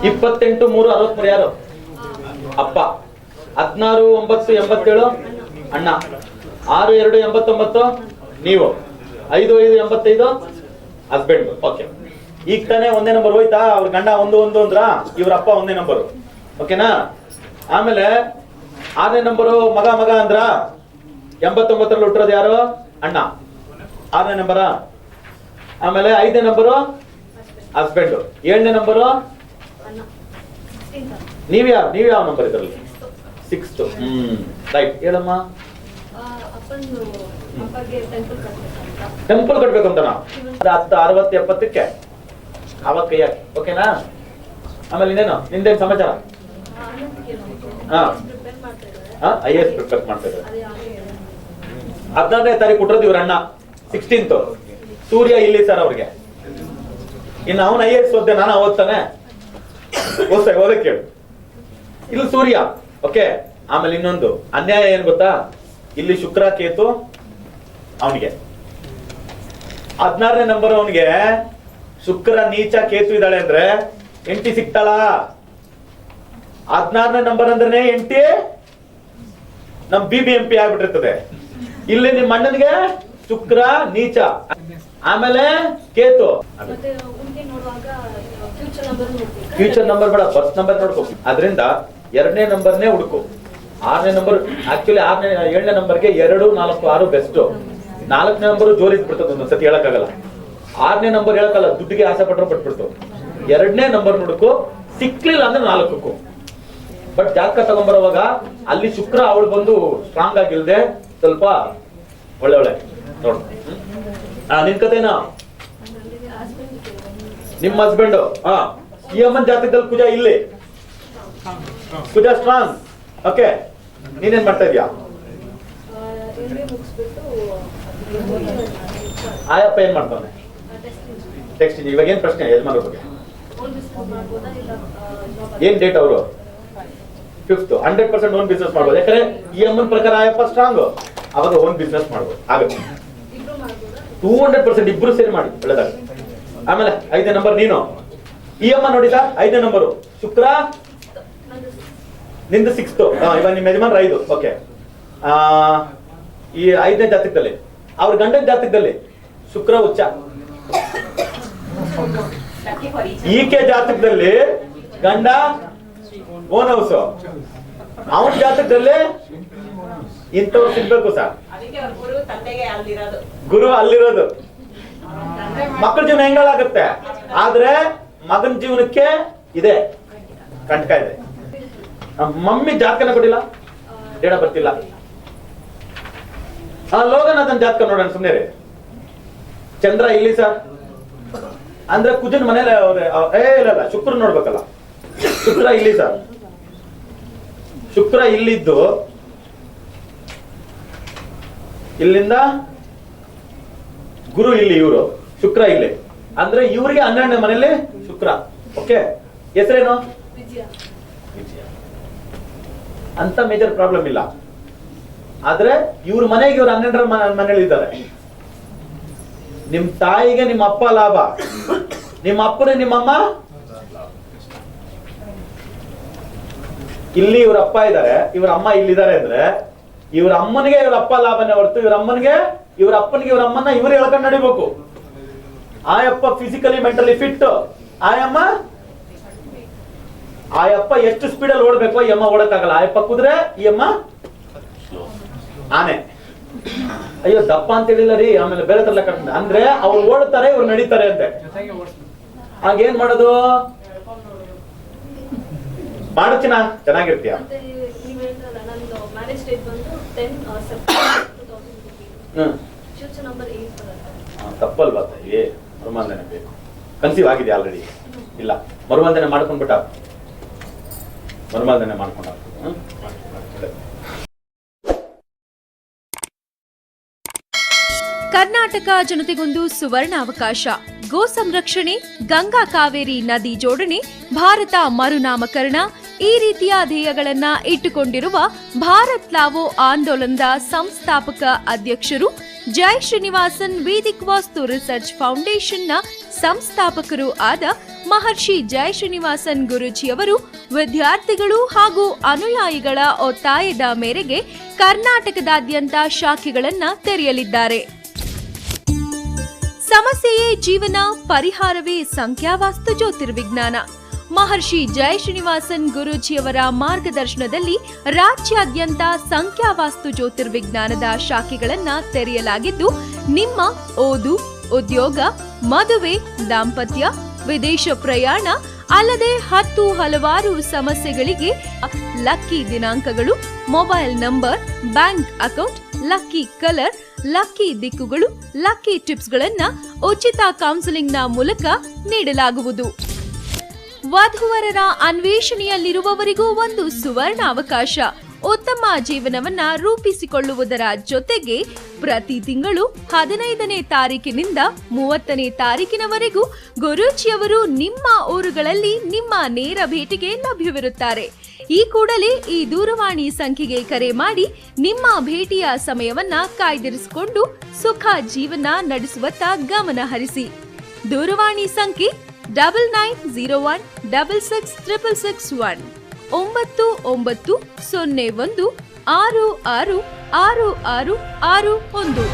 28 3 63 ಯಾರು? ಅಪ್ಪ. 16 9 87 ಅಣ್ಣ. 6 2 89 ನೀವು. 5 5 85 ಹಸ್ಬೆಂಡ್. ಓಕೆ, ಈಗ ತಾನೇ ಒಂದೇ ನಂಬರ್ ಹೋಯ್ತಾ? ಅವ್ರ ಗಂಡ 1 1 ಅಂದ್ರ ಇವ್ರ ಅಪ್ಪ ಒಂದೇ ನಂಬರು. ಓಕೆನಾ? ಆಮೇಲೆ 6ನೇ ನಂಬರು ಮಗ ಮಗ ಅಂದ್ರ 89ರಲ್ಲಿ ಹುಟ್ಟಿರೋದು ಯಾರು? ಅಣ್ಣ. 6ನೇ ನಂಬರ. ಆಮೇಲೆ 5ನೇ ನಂಬರು ಹಸ್ಬೆಂಡ್. 7ನೇ ನಂಬರು ನೀವ್ ಯಾವ ನಂಬರ್ ಇದ್ರಲ್ಲಿ? 6th. ರೈಟ್, ಹೇಳಮ್ಮ. ಟೆಂಪಲ್ ಕಟ್ಬೇಕು ಅಂತ 10 60 70ಕ್ಕೆ ಅವಾಗ ಕೈ ಹಾಕಿ. ಓಕೆನಾ? ಆಮೇಲೆ ಇನ್ನೇನು ನಿಂದೇನು ಸಮಾಚಾರ? IAS ಪ್ರಿಪೇರ್ ಮಾಡ್ತಾ ಇದ್ದಾರೆ. 16ನೇ ತಾರೀಕು ಹುಟ್ಟಿರೋದು ಇವ್ರ ಅಣ್ಣ. 16th. ಸೂರ್ಯ ಇಲ್ಲಿ ಸರ್ ಅವ್ರಿಗೆ. ಇನ್ನು ಅವನು IAS ಓದ್ದೆ, ನಾನು ಓದ್ತಾನೆ ಓದಕ್ಕೆ ಹೇಳು. ಇಲ್ಲಿ ಸೂರ್ಯ. ಓಕೆ, ಆಮೇಲೆ ಇನ್ನೊಂದು ಅನ್ಯಾಯ ಏನ್ ಗೊತ್ತಾ? ಇಲ್ಲಿ ಶುಕ್ರ ಕೇತು ಅವನಿಗೆ. 16ನೇ ನಂಬರ್ ಅವನಿಗೆ ಶುಕ್ರ ನೀಚ ಕೇತು ಇದ್ದಾಳೆ ಅಂದ್ರೆ ಎಂಟಿ ಸಿಗ್ತಾಳ. 16ನೇ ನಂಬರ್ ಅಂದ್ರೆ ಎಂಟಿ ನಮ್ BBMP ಆಗ್ಬಿಟ್ಟಿರ್ತದೆ. ಇಲ್ಲಿ ನಿಮ್ಮ ಅಣ್ಣನಿಗೆ ಶುಕ್ರ ನೀಚ, ಆಮೇಲೆ ಕೇತು. ಫ್ಯೂಚರ್ ನಂಬರ್ ಬೇಡ, ಬರ್ತ್ ನಂಬರ್ ನೋಡ್ಕೋ. ಅದರಿಂದ 2ನೇ ನಂಬರ್ನೇ ಹುಡುಕು. 6ನೇ ನಂಬರ್ ಆಕ್ಚುಲಿ 7ನೇ ನಂಬರ್ಗೆ 2 4 6 ಬೆಸ್ಟ್. 4ನೇ ನಂಬರ್ ಜೋರಿದ್ ಬಿಡ್ತದೆ, ಒಂದೊಂದ್ಸತಿ ಹೇಳಕ್ಕಾಗಲ್ಲ. 6ನೇ ನಂಬರ್ ಹೇಳಕ್ಕಲ್ಲ, ದುಡ್ಡಿಗೆ ಆಸೆ ಪಟ್ಟರು ಪಟ್ಬಿಡ್ತು. 2ನೇ ನಂಬರ್ ಹುಡುಕು, ಸಿಕ್ಲಿಲ್ಲ ಅಂದ್ರೆ 4ಕ್ಕೂ. ಬಟ್ ಜಾತಕ ತಗೊಂಡ್ಬರುವಾಗ ಅಲ್ಲಿ ಶುಕ್ರ ಅವಳು ಬಂದು ಸ್ಟ್ರಾಂಗ್ ಆಗಿಲ್ದೆ ಸ್ವಲ್ಪ ಒಳ್ಳೆ ನೋಡು. ನಿನ್ ಕತೆನಾ? ನಿಮ್ಮ ಹಸ್ಬೆಂಡ್. ಈ ಅಮ್ಮನ್ ಜಾತಕದಲ್ಲಿ ಕುಜ ಇಲ್ಲಿ, ಕುಜ ಸ್ಟ್ರಾಂಗ್. ಓಕೆ, ನೀನೇನ್ ಮಾಡ್ತಾ ಇದೀಯಾ? ಆಯಪ್ಪ ಏನ್ ಮಾಡ್ತಾನೆ? ಟೆಕ್ಸ್ಟ್. ಇವಾಗ ಏನ್ ಪ್ರಶ್ನೆ ಯಜಮಾನ್ರ ಬಗ್ಗೆ? ಏನ್ ಡೇಟ್ ಅವರು? 5th. 100% ಓನ್ ಬಿಸ್ನೆಸ್ ಮಾಡ್ಬೋದು. ಯಾಕಂದ್ರೆ ಈ ಅಮ್ಮನ ಪ್ರಕಾರ ಆಯಪ್ಪ ಸ್ಟ್ರಾಂಗ್, ಅವಾಗ ಓನ್ ಬಿಸ್ನೆಸ್ ಮಾಡ್ಬೋದು. ಆಗುತ್ತೆ 200%. ಇಬ್ರು ಸೇರಿ ಮಾಡಿ, ಒಳ್ಳೆದಾಗ. ಆಮೇಲೆ 5ನೇ ನಂಬರ್ ನೀನು. ಈ ಅಮ್ಮ ನೋಡಿದ 5ನೇ ನಂಬರು ಶುಕ್ರ, ನಿಂದು 6th. ಇವಾಗ ನಿಮ್ಮ ಯಜಮಾನ್ರ 5. ಓಕೆ, ಈ 5ನೇ ಜಾತಕದಲ್ಲಿ ಅವ್ರ ಗಂಡನ ಜಾತಕದಲ್ಲಿ ಶುಕ್ರ ಉಚ್ಚ. ಈಕೆ ಜಾತಕದಲ್ಲಿ ಗಂಡ ಓನ್ ಹೌಸ್. ಅವನ ಜಾತಕದಲ್ಲಿ ಇಂಥವ್ರು ಸಿಗ್ಬೇಕು ಸರ್. ಗುರು ಅಲ್ಲಿರೋದು. ಮಕ್ಕಳ ಜೀವನ ಹೆಂಗಾಗುತ್ತೆ, ಆದ್ರೆ ಮಗನ ಜೀವನಕ್ಕೆ ಇದೆ ಕಂಟಕ ಇದೆ. ಮಮ್ಮಿ ಜಾತಕನ ಕೊಟ್ಟಿಲ್ಲ, ಡೇಡ ಬರ್ತಿಲ್ಲ. ಲೋಗನ್ ಅದನ್ನ ಜಾತಕ ನೋಡೋಣ ಸುಮ್ಮನೆ ರೀ. ಚಂದ್ರ ಇಲ್ಲಿ ಸರ್ ಅಂದ್ರೆ ಕುಜನ್ ಮನೇಲಿ ಇಲ್ಲ ಶುಕ್ರ ನೋಡ್ಬೇಕಲ್ಲ. ಶುಕ್ರ ಇಲ್ಲಿ ಸರ್, ಶುಕ್ರ ಇಲ್ಲಿದ್ದು ಇಲ್ಲಿಂದ ಗುರು ಇಲ್ಲಿ, ಇವರು ಶುಕ್ರ ಇಲ್ಲಿ ಅಂದ್ರೆ ಇವ್ರಿಗೆ 12ನೇ ಮನೆಯಲ್ಲಿ ಶುಕ್ರ. ಓಕೆ, ಹೆಸರೇನು? ವಿಜಯ ಅಂತ ಮೇಜರ್ ಪ್ರಾಬ್ಲಮ್ ಇಲ್ಲ. ಆದ್ರೆ ಇವ್ರ ಮನೆಗೆ ಇವ್ರು 12ರ ಮನೇಲಿ ಇದ್ದಾರೆ. ನಿಮ್ ತಾಯಿಗೆ ನಿಮ್ಮ ಅಪ್ಪ ಲಾಭ, ನಿಮ್ಮ ಅಪ್ಪನೇ ನಿಮ್ಮಮ್ಮ ಇಲ್ಲಿ. ಇವ್ರ ಅಪ್ಪ ಇದ್ದಾರೆ, ಇವ್ರ ಅಮ್ಮ ಇಲ್ಲಿದ್ದಾರೆ ಅಂದ್ರೆ ಇವ್ರ ಅಮ್ಮನಿಗೆ ಇವ್ರ ಅಪ್ಪ ಲಾಭನೇ ಹೊರತು ಇವ್ರ ಅಮ್ಮನಿಗೆ ಇವ್ರ ಅಪ್ಪನಿಗೆ ಇವ್ರ ಅಮ್ಮನ ಇವ್ರು ಹೇಳ್ಕೊಂಡು ನಡಿಬೇಕು. ಆಯಪ್ಪ ಫಿಸಿಕಲಿ ಮೆಂಟಲಿ ಫಿಟ್, ಆಯಪ್ಪ ಎಷ್ಟು ಸ್ಪೀಡಲ್ಲಿ ಓಡ್ಬೇಕು ಈ ಅಮ್ಮ ಓಡಕ್ಕಾಗಲ್ಲ. ಆಯಪ್ಪ ಕುದ್ರೆ ಈ ಅಮ್ಮ ಆನೆ. ಅಯ್ಯೋ ದಪ್ಪ ಅಂತ ಹೇಳಿಲ್ಲ ರೀ, ಆಮೇಲೆ ಬೇರೆ ತರ ಲೆಕ್ಕ. ಅಂದ್ರೆ ಅವ್ರು ಓಡ್ತಾರೆ ಇವ್ರು ನಡೀತಾರೆ ಅಂತೆ. ಹಾಗೇನ್ ಮಾಡೋದು? ಮಾಡು ಚಿನ್ನ, ಚೆನ್ನಾಗಿರ್ತೀಯ. ತಪ್ಪಲ್ವಾ ತಾಯಿ? ಮರುವಂದನೆ ಬೇಕು. ಕನ್ಸೀವ್ ಆಗಿದೆ ಆಲ್ರೆಡಿ? ಇಲ್ಲ, ಮರುವಂದನೆ ಮಾಡ್ಕೊಂಡ್ಬಿಟ್ಟ. ಮರುವಂದನೆ ಮಾಡ್ಕೊಂಡ. ಕರ್ನಾಟಕ ಜನತೆಗೊಂದು ಸುವರ್ಣ ಅವಕಾಶ. ಗೋ ಸಂರಕ್ಷಣೆ, ಗಂಗಾ ಕಾವೇರಿ ನದಿ ಜೋಡಣೆ, ಭಾರತ ಮರುನಾಮಕರಣ ಈ ರೀತಿಯ ಧ್ಯೇಯಗಳನ್ನ ಇಟ್ಟುಕೊಂಡಿರುವ ಭಾರತ್ ಲಾವೋ ಆಂದೋಲನದ ಸಂಸ್ಥಾಪಕ ಅಧ್ಯಕ್ಷರು ಜೈ ಶ್ರೀನಿವಾಸನ್ ವೇದಿಕ್ ವಾಸ್ತು ರಿಸರ್ಚ್ ಫೌಂಡೇಶನ್ನ ಸಂಸ್ಥಾಪಕರು ಆದ ಮಹರ್ಷಿ ಜೈ ಶ್ರೀನಿವಾಸನ್ ಗುರೂಜಿಯವರು ವಿದ್ಯಾರ್ಥಿಗಳು ಹಾಗೂ ಅನುಯಾಯಿಗಳ ಒತ್ತಾಯದ ಮೇರೆಗೆ ಕರ್ನಾಟಕದಾದ್ಯಂತ ಶಾಖೆಗಳನ್ನ ತೆರೆಯಲಿದ್ದಾರೆ. ಸಮಸ್ಯೆಯೇ ಜೀವನ, ಪರಿಹಾರವೇ ಸಂಖ್ಯಾವಾಸ್ತು ಜ್ಯೋತಿರ್ವಿಜ್ಞಾನ. ಮಹರ್ಷಿ ಜೈ ಶ್ರೀನಿವಾಸನ್ ಗುರೂಜಿಯವರ ಮಾರ್ಗದರ್ಶನದಲ್ಲಿ ರಾಜ್ಯಾದ್ಯಂತ ಸಂಖ್ಯಾವಾಸ್ತು ಜ್ಯೋತಿರ್ವಿಜ್ಞಾನದ ಶಾಖೆಗಳನ್ನ ತೆರೆಯಲಾಗಿದ್ದು, ನಿಮ್ಮ ಓದು, ಉದ್ಯೋಗ, ಮದುವೆ, ದಾಂಪತ್ಯ, ವಿದೇಶ ಪ್ರಯಾಣ ಅಲ್ಲದೆ ಹಲವಾರು ಸಮಸ್ಯೆಗಳಿಗೆ ಲಕ್ಕಿ ದಿನಾಂಕಗಳು, mobile number, bank account, lucky colour, lucky ದಿಕ್ಕುಗಳು, ಲಕ್ಕಿ ಟಿಪ್ಸ್ಗಳನ್ನ ಉಚಿತ ಕೌನ್ಸಿಲಿಂಗ್ನ ಮೂಲಕ ನೀಡಲಾಗುವುದು. ವಧುವರರ ಅನ್ವೇಷಣೆಯಲ್ಲಿರುವವರಿಗೂ ಒಂದು ಸುವರ್ಣ ಅವಕಾಶ. ಉತ್ತಮ ಜೀವನವನ್ನ ರೂಪಿಸಿಕೊಳ್ಳುವುದರ ಜೊತೆಗೆ ಪ್ರತಿ ತಿಂಗಳು 15ನೇ ತಾರೀಕಿನಿಂದ 30ನೇ ತಾರೀಕಿನವರೆಗೂ ಗುರೂಜಿಯವರು ನಿಮ್ಮ ಊರುಗಳಲ್ಲಿ ನಿಮ್ಮ ನೇರ ಭೇಟಿಗೆ ಲಭ್ಯವಿರುತ್ತಾರೆ. ಈ ಕೂಡಲೇ ಈ ದೂರವಾಣಿ ಸಂಖ್ಯೆಗೆ ಕರೆ ಮಾಡಿ ನಿಮ್ಮ ಭೇಟಿಯ ಸಮಯವನ್ನ ಕಾಯ್ದಿರಿಸಿಕೊಂಡು ಸುಖ ಜೀವನ ನಡೆಸುವತ್ತ ಗಮನ ಹರಿಸಿ. ದೂರವಾಣಿ ಸಂಖ್ಯೆ 9901666661 9901666661.